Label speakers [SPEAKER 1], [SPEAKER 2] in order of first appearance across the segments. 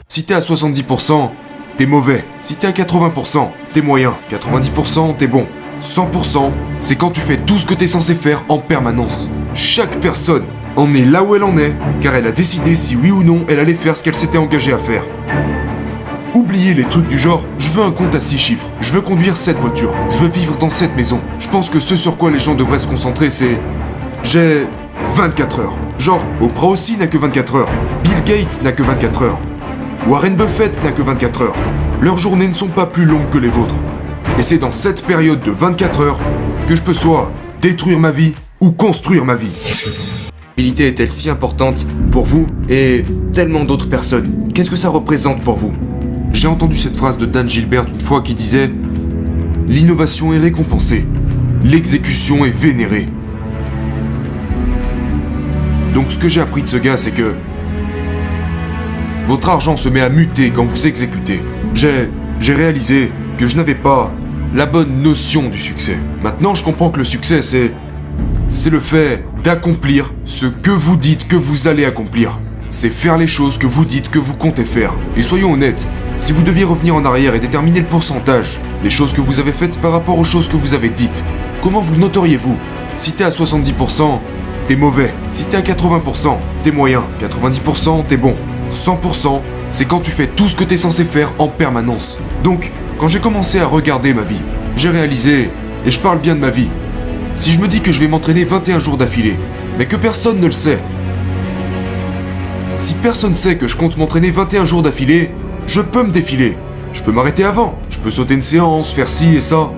[SPEAKER 1] Si t'es à 70%, t'es mauvais. Si t'es à 80%, t'es moyen. 90%, t'es bon. 100%, c'est quand tu fais tout ce que t'es censé faire en permanence. Chaque personne en est là où elle en est, car elle a décidé si oui ou non elle allait faire ce qu'elle s'était engagée à faire. Oubliez les trucs du genre, je veux un compte à 6 chiffres, je veux conduire cette voiture, je veux vivre dans cette maison. Je pense que ce sur quoi les gens devraient se concentrer, c'est... J'ai 24 heures. Genre, Oprah aussi n'a que 24 heures. Bill Gates n'a que 24 heures. Warren Buffett n'a que 24 heures. Leurs journées ne sont pas plus longues que les vôtres. Et c'est dans cette période de 24 heures que je peux soit détruire ma vie ou construire ma vie. L'humilité est-elle si importante pour vous et tellement d'autres personnes? Qu'est-ce que ça représente pour vous? J'ai entendu cette phrase de Dan Gilbert une fois qui disait « L'innovation est récompensée, l'exécution est vénérée ». Donc ce que j'ai appris de ce gars, c'est que votre argent se met à muter quand vous exécutez. J'ai réalisé que je n'avais pas la bonne notion du succès. Maintenant, je comprends que le succès, c'est le fait d'accomplir ce que vous dites que vous allez accomplir. C'est faire les choses que vous dites que vous comptez faire. Et soyons honnêtes, si vous deviez revenir en arrière et déterminer le pourcentage des choses que vous avez faites par rapport aux choses que vous avez dites, comment vous noteriez-vous? Si t'es à 70%, t'es mauvais. Si t'es à 80%, t'es moyen. 90%, t'es bon. 100%, c'est quand tu fais tout ce que t'es censé faire en permanence. Donc, quand j'ai commencé à regarder ma vie, j'ai réalisé, et je parle bien de ma vie, si je me dis que je vais m'entraîner 21 jours d'affilée, mais que personne ne le sait, si personne sait que je compte m'entraîner 21 jours d'affilée, je peux me défiler. Je peux m'arrêter avant, je peux sauter une séance, faire ci et ça.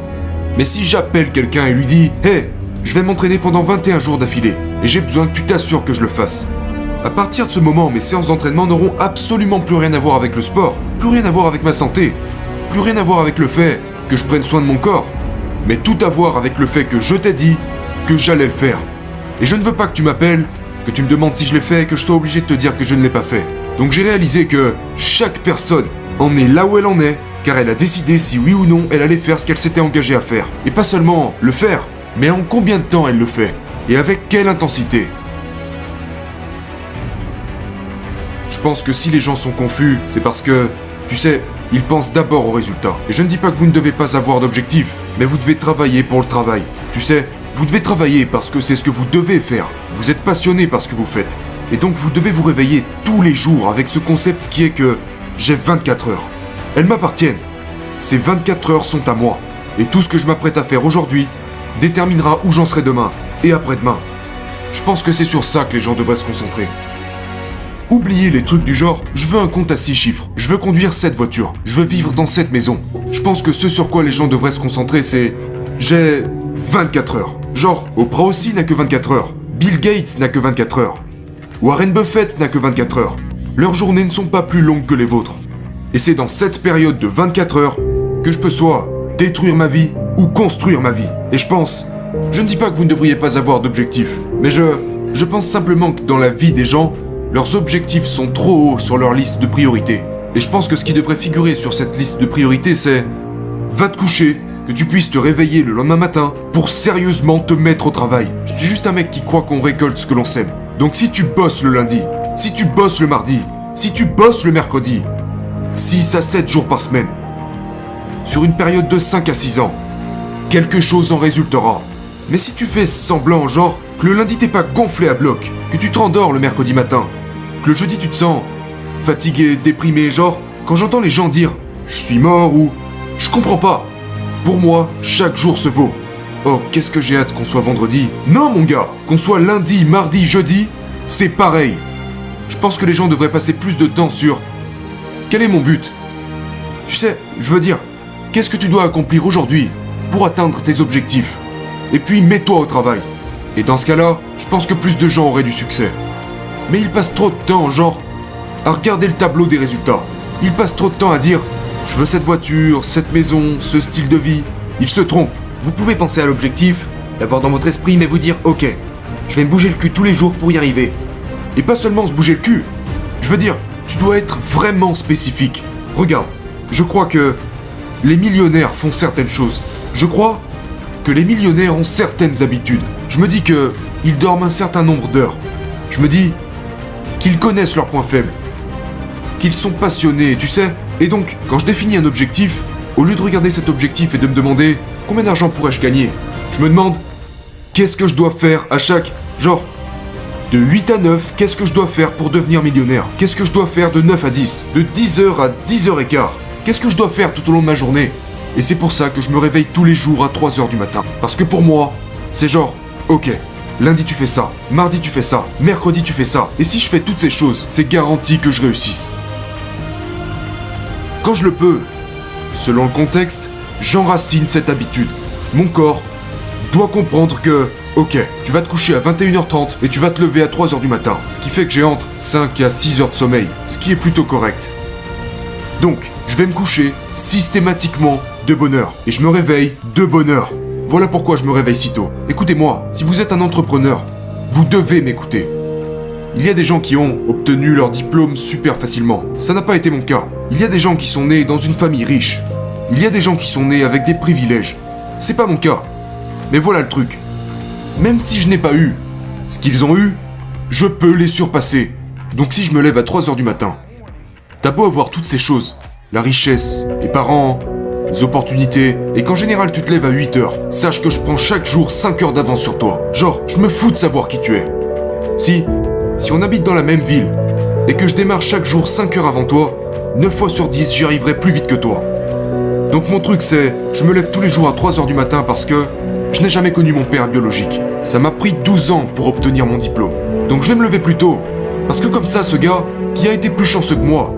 [SPEAKER 1] Mais si j'appelle quelqu'un et lui dis « Hey, je vais m'entraîner pendant 21 jours d'affilée, et j'ai besoin que tu t'assures que je le fasse », à partir de ce moment, mes séances d'entraînement n'auront absolument plus rien à voir avec le sport, plus rien à voir avec ma santé, plus rien à voir avec le fait que je prenne soin de mon corps, mais tout à voir avec le fait que je t'ai dit que j'allais le faire. Et je ne veux pas que tu m'appelles, que tu me demandes si je l'ai fait et que je sois obligé de te dire que je ne l'ai pas fait. Donc j'ai réalisé que chaque personne en est là où elle en est, car elle a décidé si oui ou non elle allait faire ce qu'elle s'était engagée à faire. Et pas seulement le faire, mais en combien de temps elle le fait, et avec quelle intensité. Je pense que si les gens sont confus, c'est parce que, tu sais, ils pensent d'abord au résultat. Et je ne dis pas que vous ne devez pas avoir d'objectif, mais vous devez travailler pour le travail. Tu sais, vous devez travailler parce que c'est ce que vous devez faire. Vous êtes passionné par ce que vous faites. Et donc vous devez vous réveiller tous les jours avec ce concept qui est que j'ai 24 heures. Elles m'appartiennent. Ces 24 heures sont à moi. Et tout ce que je m'apprête à faire aujourd'hui déterminera où j'en serai demain et après-demain. Je pense que c'est sur ça que les gens devraient se concentrer. Oubliez les trucs du genre, je veux un compte à 6 chiffres, je veux conduire cette voiture, je veux vivre dans cette maison. Je pense que ce sur quoi les gens devraient se concentrer, c'est... J'ai 24 heures. Genre, Oprah aussi n'a que 24 heures. Bill Gates n'a que 24 heures. Warren Buffett n'a que 24 heures. Leurs journées ne sont pas plus longues que les vôtres. Et c'est dans cette période de 24 heures que je peux soit détruire ma vie ou construire ma vie. Et je pense... Je ne dis pas que vous ne devriez pas avoir d'objectifs, mais je pense simplement que dans la vie des gens, leurs objectifs sont trop hauts sur leur liste de priorités. Et je pense que ce qui devrait figurer sur cette liste de priorités, c'est... Va te coucher, que tu puisses te réveiller le lendemain matin pour sérieusement te mettre au travail. Je suis juste un mec qui croit qu'on récolte ce que l'on sème. Donc si tu bosses le lundi, si tu bosses le mardi, si tu bosses le mercredi, 6 à 7 jours par semaine, sur une période de 5 à 6 ans, quelque chose en résultera. Mais si tu fais semblant, genre, que le lundi t'es pas gonflé à bloc, que tu te rendors le mercredi matin, que le jeudi tu te sens fatigué, déprimé, genre, quand j'entends les gens dire « je suis mort » ou « je comprends pas », pour moi, chaque jour se vaut. Oh, qu'est-ce que j'ai hâte qu'on soit vendredi. Non mon gars, qu'on soit lundi, mardi, jeudi, c'est pareil. Je pense que les gens devraient passer plus de temps sur « quel est mon but ?» Tu sais, je veux dire, qu'est-ce que tu dois accomplir aujourd'hui pour atteindre tes objectifs? Et puis mets-toi au travail. Et dans ce cas-là, je pense que plus de gens auraient du succès. Mais ils passent trop de temps, genre, à regarder le tableau des résultats. Ils passent trop de temps à dire « je veux cette voiture, cette maison, ce style de vie ». Ils se trompent. Vous pouvez penser à l'objectif, l'avoir dans votre esprit, mais vous dire « ok, je vais me bouger le cul tous les jours pour y arriver ». Et pas seulement se bouger le cul. Je veux dire, tu dois être vraiment spécifique. Regarde, je crois que les millionnaires font certaines choses. Je crois que les millionnaires ont certaines habitudes. Je me dis que ils dorment un certain nombre d'heures. Je me dis qu'ils connaissent leurs points faibles. qu'ils sont passionnés, tu sais. Et donc, quand je définis un objectif, au lieu de regarder cet objectif et de me demander combien d'argent pourrais-je gagner, je me demande qu'est-ce que je dois faire à chaque... Genre, de 8 à 9, qu'est-ce que je dois faire pour devenir millionnaire? Qu'est-ce que je dois faire de 9 à 10? De 10h à 10h15? Qu'est-ce que je dois faire tout au long de ma journée? Et c'est pour ça que je me réveille tous les jours à 3h du matin. Parce que pour moi, c'est genre, ok, lundi tu fais ça, mardi tu fais ça, mercredi tu fais ça. Et si je fais toutes ces choses, c'est garanti que je réussisse. Quand je le peux, selon le contexte, j'enracine cette habitude. Mon corps doit comprendre que, ok, tu vas te coucher à 21h30 et tu vas te lever à 3h du matin. Ce qui fait que j'ai entre 5 à 6 heures de sommeil, ce qui est plutôt correct. Donc, je vais me coucher systématiquement de bonne heure. Et je me réveille de bonne heure. Voilà pourquoi je me réveille si tôt. Écoutez-moi, si vous êtes un entrepreneur, vous devez m'écouter. Il y a des gens qui ont obtenu leur diplôme super facilement. Ça n'a pas été mon cas. Il y a des gens qui sont nés dans une famille riche. Il y a des gens qui sont nés avec des privilèges. C'est pas mon cas. Mais voilà le truc. Même si je n'ai pas eu ce qu'ils ont eu, je peux les surpasser. Donc si je me lève à 3h du matin, t'as beau avoir toutes ces choses, la richesse, les parents, les opportunités, et qu'en général tu te lèves à 8h, sache que je prends chaque jour 5 heures d'avance sur toi. Genre, je me fous de savoir qui tu es. Si on habite dans la même ville, et que je démarre chaque jour 5 heures avant toi, 9 fois sur 10, j'y arriverai plus vite que toi. Donc mon truc c'est, je me lève tous les jours à 3h du matin parce que je n'ai jamais connu mon père biologique. Ça m'a pris 12 ans pour obtenir mon diplôme. Donc je vais me lever plus tôt. Parce que comme ça, ce gars, qui a été plus chanceux que moi,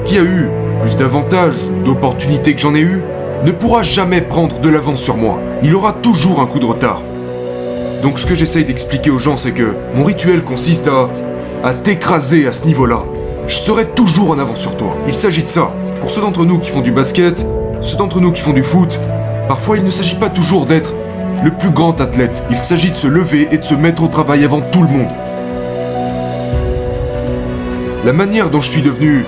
[SPEAKER 1] qui a eu plus d'avantages, d'opportunités que j'en ai eu, ne pourra jamais prendre de l'avance sur moi. Il aura toujours un coup de retard. Donc ce que j'essaye d'expliquer aux gens, c'est que mon rituel consiste à t'écraser à ce niveau-là. Je serai toujours en avance sur toi. Il s'agit de ça. Pour ceux d'entre nous qui font du basket, ceux d'entre nous qui font du foot, parfois il ne s'agit pas toujours d'être le plus grand athlète. Il s'agit de se lever et de se mettre au travail avant tout le monde. La manière dont je suis devenu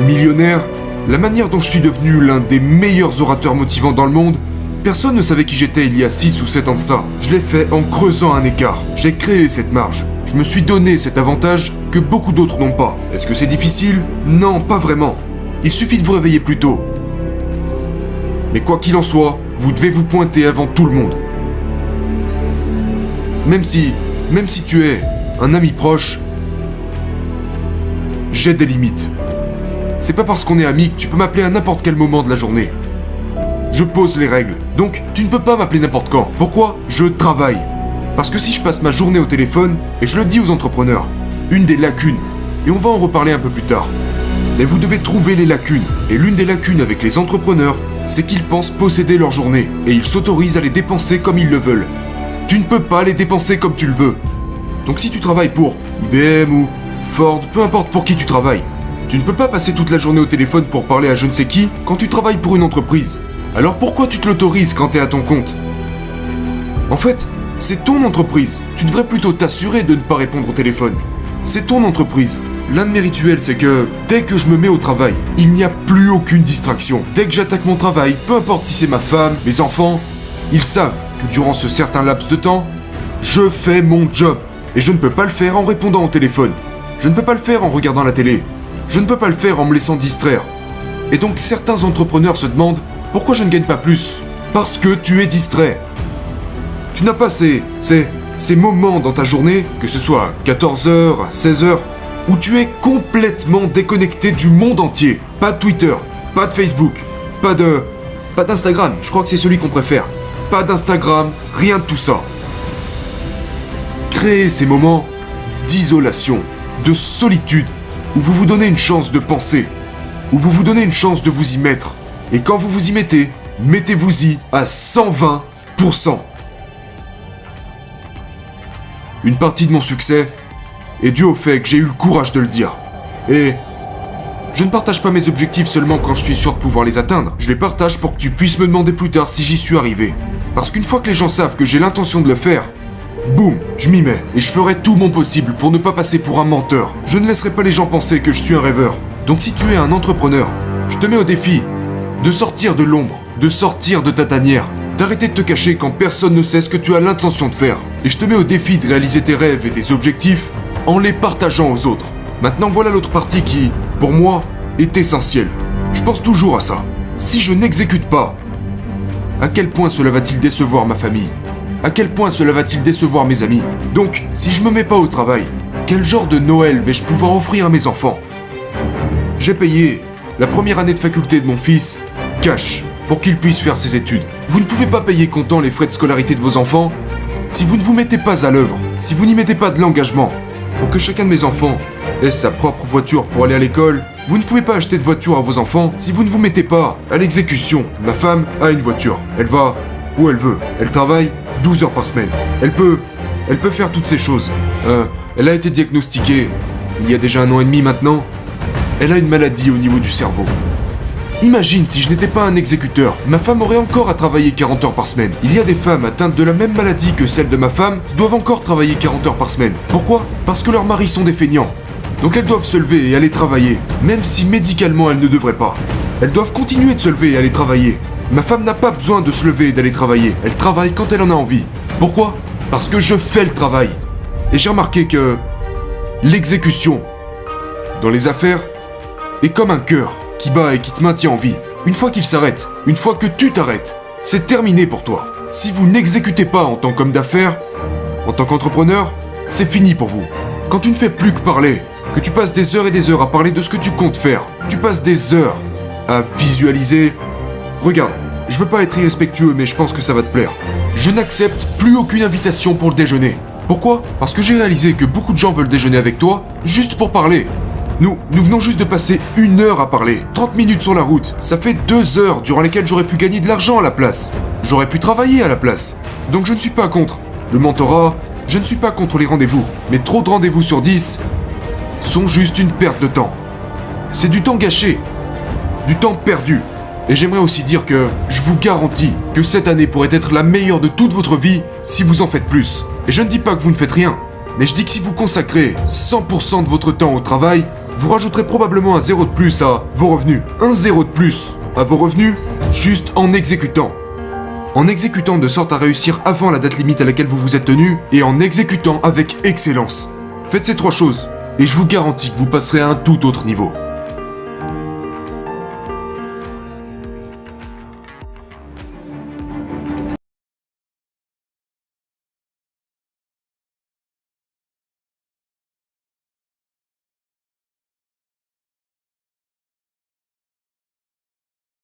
[SPEAKER 1] millionnaire, la manière dont je suis devenu l'un des meilleurs orateurs motivants dans le monde, personne ne savait qui j'étais il y a 6 ou 7 ans de ça. Je l'ai fait en creusant un écart. J'ai créé cette marge. Je me suis donné cet avantage que beaucoup d'autres n'ont pas. Est-ce que c'est difficile? Non, pas vraiment. Il suffit de vous réveiller plus tôt. Mais quoi qu'il en soit, vous devez vous pointer avant tout le monde. Même si tu es un ami proche, j'ai des limites. C'est pas parce qu'on est amis que tu peux m'appeler à n'importe quel moment de la journée. Je pose les règles. Donc, tu ne peux pas m'appeler n'importe quand. Pourquoi? Je travaille. Parce que si je passe ma journée au téléphone, et je le dis aux entrepreneurs, une des lacunes, et on va en reparler un peu plus tard, mais vous devez trouver les lacunes. Et l'une des lacunes avec les entrepreneurs, c'est qu'ils pensent posséder leur journée, et ils s'autorisent à les dépenser comme ils le veulent. Tu ne peux pas les dépenser comme tu le veux. Donc si tu travailles pour IBM ou Ford, peu importe pour qui tu travailles, tu ne peux pas passer toute la journée au téléphone pour parler à je ne sais qui quand tu travailles pour une entreprise. Alors pourquoi tu te l'autorises quand t'es à ton compte? En fait, c'est ton entreprise. Tu devrais plutôt t'assurer de ne pas répondre au téléphone. C'est ton entreprise. L'un de mes rituels, c'est que dès que je me mets au travail, il n'y a plus aucune distraction. Dès que j'attaque mon travail, peu importe si c'est ma femme, mes enfants, ils savent que durant ce certain laps de temps, je fais mon job. Et je ne peux pas le faire en répondant au téléphone. Je ne peux pas le faire en regardant la télé. Je ne peux pas le faire en me laissant distraire. Et donc certains entrepreneurs se demandent pourquoi je ne gagne pas plus? Parce que tu es distrait. Tu n'as pas ces moments dans ta journée, que ce soit à 14h, à 16h, où tu es complètement déconnecté du monde entier. Pas de Twitter, pas de Facebook, pas d'Instagram, je crois que c'est celui qu'on préfère. Pas d'Instagram, rien de tout ça. Créez ces moments d'isolation, de solitude, où vous vous donnez une chance de penser, où vous vous donnez une chance de vous y mettre. Et quand vous vous y mettez, mettez-vous-y à 120%. Une partie de mon succès est due au fait que j'ai eu le courage de le dire. Et je ne partage pas mes objectifs seulement quand je suis sûr de pouvoir les atteindre. Je les partage pour que tu puisses me demander plus tard si j'y suis arrivé. Parce qu'une fois que les gens savent que j'ai l'intention de le faire, boum, je m'y mets. Et je ferai tout mon possible pour ne pas passer pour un menteur. Je ne laisserai pas les gens penser que je suis un rêveur. Donc si tu es un entrepreneur, je te mets au défi de sortir de l'ombre, de sortir de ta tanière, d'arrêter de te cacher quand personne ne sait ce que tu as l'intention de faire. Et je te mets au défi de réaliser tes rêves et tes objectifs en les partageant aux autres. Maintenant voilà l'autre partie qui pour moi, est essentiel. Je pense toujours à ça. Si je n'exécute pas, à quel point cela va-t-il décevoir ma famille? À quel point cela va-t-il décevoir mes amis? Donc, si je me mets pas au travail, quel genre de Noël vais-je pouvoir offrir à mes enfants? J'ai payé la première année de faculté de mon fils cash pour qu'il puisse faire ses études. Vous ne pouvez pas payer comptant les frais de scolarité de vos enfants si vous ne vous mettez pas à l'œuvre, si vous n'y mettez pas de l'engagement. Pour que chacun de mes enfants ait sa propre voiture pour aller à l'école, vous ne pouvez pas acheter de voiture à vos enfants si vous ne vous mettez pas à l'exécution. Ma femme a une voiture. Elle va où elle veut. Elle travaille 12 heures par semaine. Elle peut faire toutes ces choses. Elle a été diagnostiquée il y a déjà 1 an et demi maintenant. Elle a une maladie au niveau du cerveau. Imagine si je n'étais pas un exécuteur, ma femme aurait encore à travailler 40 heures par semaine. Il y a des femmes atteintes de la même maladie que celle de ma femme qui doivent encore travailler 40 heures par semaine. Pourquoi? Parce que leurs maris sont des feignants. Donc elles doivent se lever et aller travailler, même si médicalement elles ne devraient pas. Elles doivent continuer de se lever et aller travailler. Ma femme n'a pas besoin de se lever et d'aller travailler. Elle travaille quand elle en a envie. Pourquoi? Parce que je fais le travail. Et j'ai remarqué que l'exécution dans les affaires est comme un cœur qui bat et qui te maintient en vie. Une fois qu'il s'arrête, une fois que tu t'arrêtes, c'est terminé pour toi. Si vous n'exécutez pas en tant qu'homme d'affaires, en tant qu'entrepreneur, c'est fini pour vous. Quand tu ne fais plus que parler, que tu passes des heures et des heures à parler de ce que tu comptes faire, tu passes des heures à visualiser. Regarde, je veux pas être irrespectueux, mais je pense que ça va te plaire. Je n'accepte plus aucune invitation pour le déjeuner. Pourquoi? Parce que j'ai réalisé que beaucoup de gens veulent déjeuner avec toi juste pour parler. Nous venons juste de passer 1 heure à parler, 30 minutes sur la route. Ça fait 2 heures durant lesquelles j'aurais pu gagner de l'argent à la place. J'aurais pu travailler à la place. Donc je ne suis pas contre le mentorat, je ne suis pas contre les rendez-vous. Mais trop de rendez-vous sur 10 sont juste une perte de temps. C'est du temps gâché, du temps perdu. Et j'aimerais aussi dire que je vous garantis que cette année pourrait être la meilleure de toute votre vie si vous en faites plus. Et je ne dis pas que vous ne faites rien, mais je dis que si vous consacrez 100% de votre temps au travail, vous rajouterez probablement un 0 de plus à vos revenus. Un 0 de plus à vos revenus juste en exécutant. En exécutant de sorte à réussir avant la date limite à laquelle vous vous êtes tenu et en exécutant avec excellence. Faites ces 3 choses et je vous garantis que vous passerez à un tout autre niveau.